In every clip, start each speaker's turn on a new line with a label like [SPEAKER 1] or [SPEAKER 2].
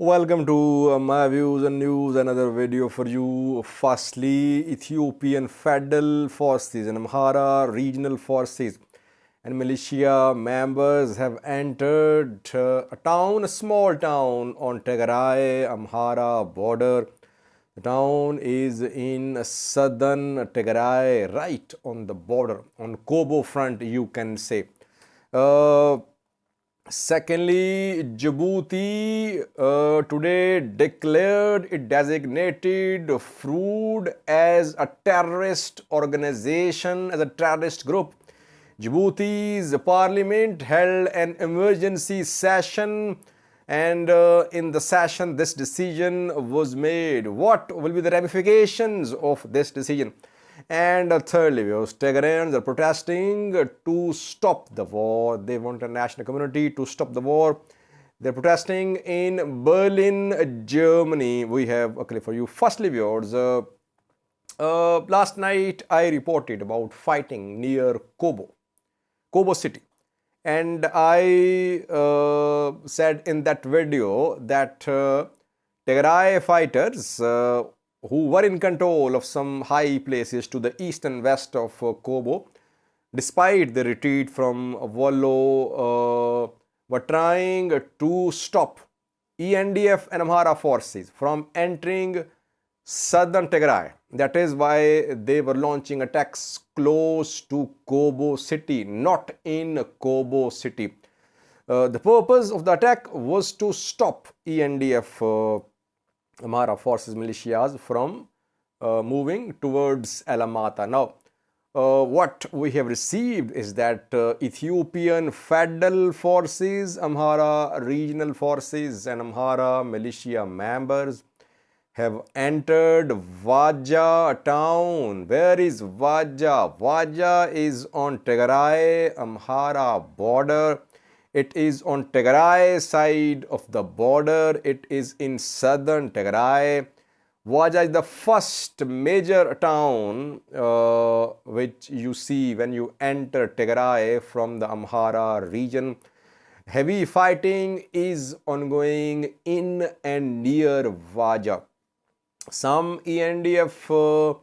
[SPEAKER 1] Welcome to my views and news, another video for you. Firstly, Ethiopian Federal Forces and Amhara regional forces and militia members have entered a small town on Tigray Amhara border. The town is in southern Tigray, right on the border, on Kobo front, you can say. Secondly, Djibouti today declared it designated FRUD as a terrorist organization, as a terrorist group. Djibouti's parliament held an emergency session, and in the session, this decision was made. What will be the ramifications of this decision? And thirdly, Tigrayans are protesting to stop the war. They want a national community to stop the war. They're protesting in Berlin, Germany. We have a clip for you. Firstly, viewers, last night I reported about fighting near Kobo city. And I said in that video that Tigray fighters who were in control of some high places to the east and west of Kobo, despite the retreat from Wollo, were trying to stop ENDF and Amhara forces from entering southern Tigray. That is why they were launching attacks close to Kobo city, not in Kobo city. The purpose of the attack was to stop ENDF Amhara forces militias from moving towards Alamata. Now, what we have received is that Ethiopian Federal Forces, Amhara regional forces and Amhara militia members have entered Waja town. Where is Waja? Waja is on Tigray Amhara border. It is on Tigray side of the border. It is in southern Tigray. Waja is the first major town which you see when you enter Tigray from the Amhara region. Heavy fighting is ongoing in and near Waja. Some ENDF,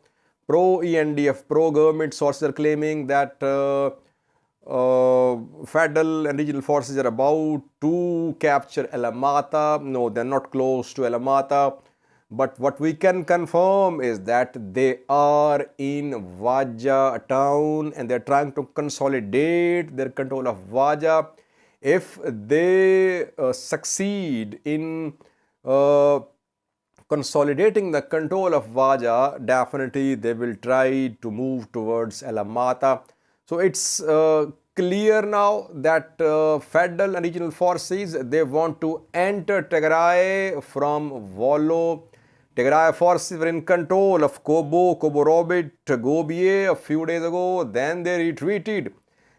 [SPEAKER 1] pro-ENDF, pro-government sources are claiming that federal and regional forces are about to capture Alamata. No, they're not close to Alamata. But what we can confirm is that they are in Waja town and they're trying to consolidate their control of Waja. If they succeed in consolidating the control of Waja, definitely they will try to move towards Alamata. So it's clear now that federal and regional forces, they want to enter Tigray from Wollo. Tigray forces were in control of Kobo Robit, Gobiye a few days ago. Then they retreated.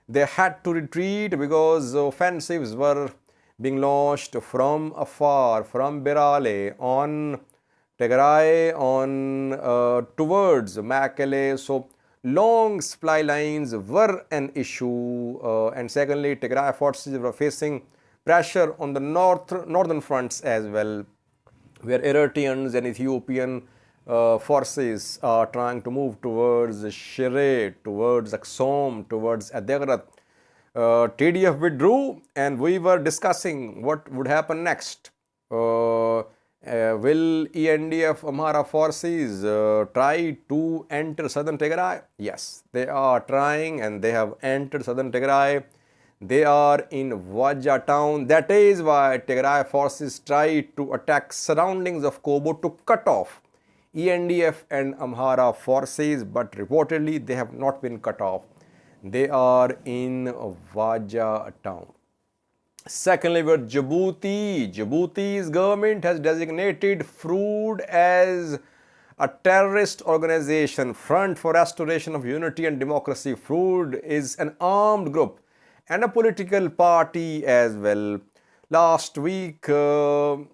[SPEAKER 1] They had to retreat because offensives were being launched from afar, from Birale on Tigray, on towards Mekelle. So long supply lines were an issue, and secondly, Tigray forces were facing pressure on the northern fronts as well, where Eritreans and Ethiopian forces are trying to move towards Shire, towards Aksum, towards Adegrat. TDF withdrew, and we were discussing what would happen next. Will ENDF Amhara forces try to enter southern Tigray? Yes, they are trying and they have entered southern Tigray. They are in Waja town. That is why Tigray forces tried to attack surroundings of Kobo to cut off ENDF and Amhara forces, but reportedly they have not been cut off. They are in Waja town. Secondly, with Djibouti. Djibouti's government has designated FRUD as a terrorist organization, Front for Restoration of Unity and Democracy. FRUD is an armed group and a political party as well. Last week, several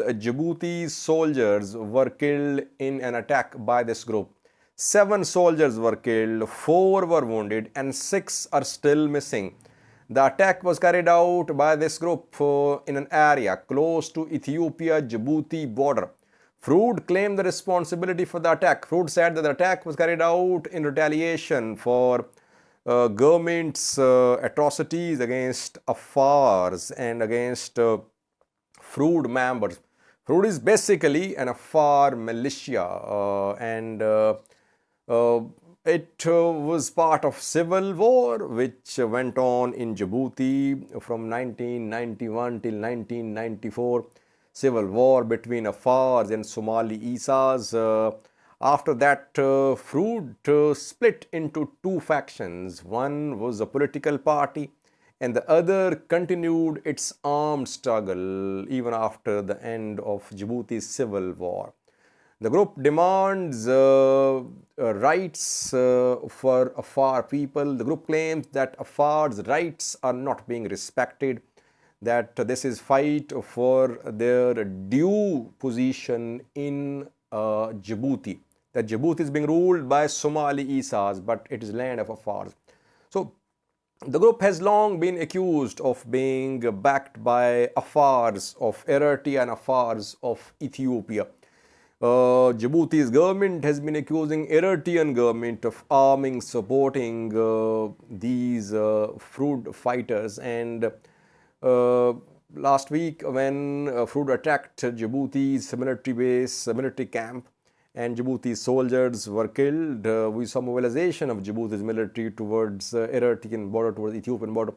[SPEAKER 1] Djibouti soldiers were killed in an attack by this group. 7 soldiers were killed, 4 were wounded, and 6 are still missing. The attack was carried out by this group in an area close to Ethiopia-Djibouti border. FRUD claimed the responsibility for the attack. FRUD said that the attack was carried out in retaliation for government's atrocities against Afars and against FRUD members. FRUD is basically an Afar militia and it was part of civil war which went on in Djibouti from 1991 till 1994. Civil war between Afars and Somali Isas. After that, FRUD split into two factions. One was a political party and the other continued its armed struggle even after the end of Djibouti's civil war. The group demands rights for Afar people. The group claims that Afar's rights are not being respected, that this is fight for their due position in Djibouti, that Djibouti is being ruled by Somali Isas, but it is land of Afars. So the group has long been accused of being backed by Afars of Eritrea and Afars of Ethiopia. Djibouti's government has been accusing Eritrean government of arming, supporting these FRUD fighters, and last week when FRUD attacked Djibouti's military base, military camp, and Djibouti's soldiers were killed, we saw mobilization of Djibouti's military towards Eritrean border, towards Ethiopian border.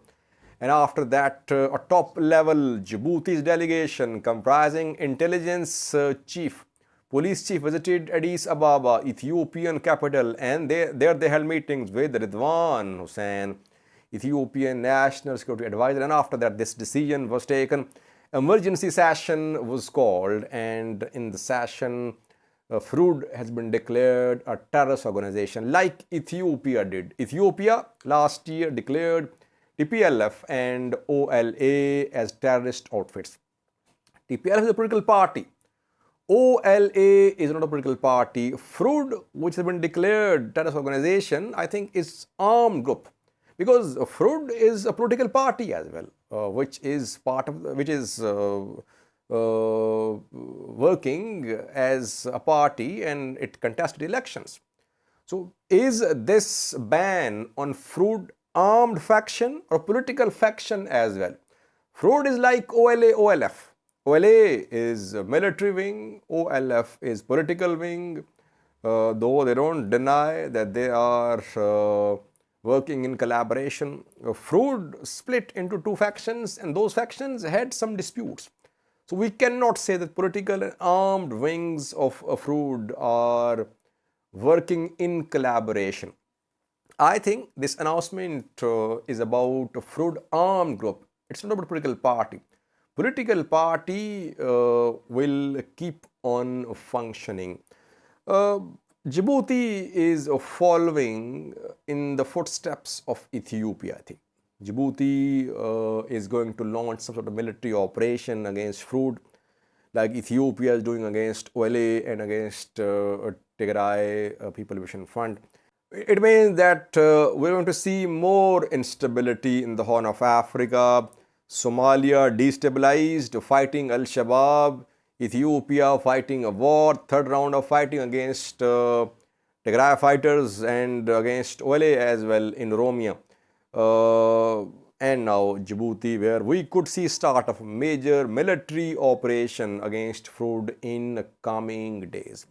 [SPEAKER 1] And after that, a top-level Djibouti's delegation comprising intelligence chief, police chief visited Addis Ababa, Ethiopian capital, and there they held meetings with Ridwan Hussein, Ethiopian National Security Advisor. And after that, this decision was taken. Emergency session was called, and in the session, FRUD has been declared a terrorist organization like Ethiopia did. Ethiopia last year declared TPLF and OLA as terrorist outfits. TPLF is a political party. OLA is not a political party. FRUD, which has been declared terrorist organization, I think is armed group, because FRUD is a political party as well, which is part of working as a party, and it contested elections. So is this ban on FRUD armed faction or political faction as well? FRUD is like OLA, OLF. OLA is military wing, OLF is political wing, though they don't deny that they are working in collaboration. FRUD split into two factions, and those factions had some disputes. So we cannot say that political and armed wings of FRUD are working in collaboration. I think this announcement is about a FRUD armed group. It's not about a political party. Political party will keep on functioning. Djibouti is following in the footsteps of Ethiopia, I think. Djibouti is going to launch some sort of military operation against FRUD, like Ethiopia is doing against OLA and against Tigray People Liberation Front. It means that we're going to see more instability in the Horn of Africa. Somalia destabilized, fighting Al-Shabaab. Ethiopia fighting a war, third round of fighting against Tigray fighters and against OLA as well in Oromia. And now Djibouti, where we could see start of a major military operation against FRUD in coming days.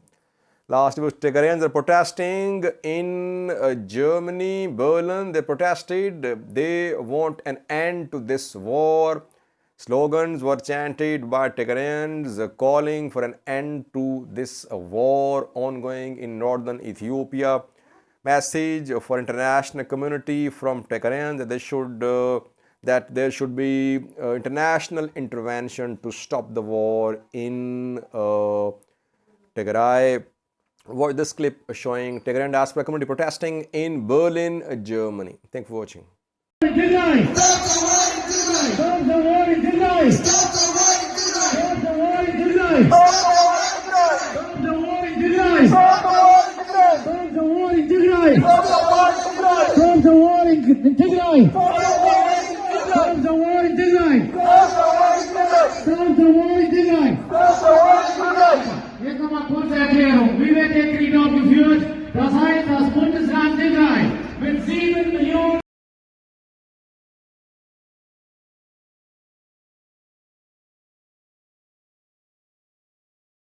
[SPEAKER 1] Last week, Tigrayans are protesting in Germany, Berlin. They protested. They want an end to this war. Slogans were chanted by Tigrayans calling for an end to this war ongoing in northern Ethiopia. Message for international community from Tigrayans that there should be international intervention to stop the war in Tigray. Watch this clip showing Tigrayan diaspora community protesting in Berlin, Germany. Thanks for watching.
[SPEAKER 2] Tigray! Stop the war in Tigray! Stop the war in Tigray! Stop the war in Tigray! Stop the war in Tigray! Stop the war in Tigray! Stop the war in Tigray! Stop the war in Tigray. Stop the war in Tigray. Stop the war in Tigray. Ekama kwanza ya kero, vive Tigray.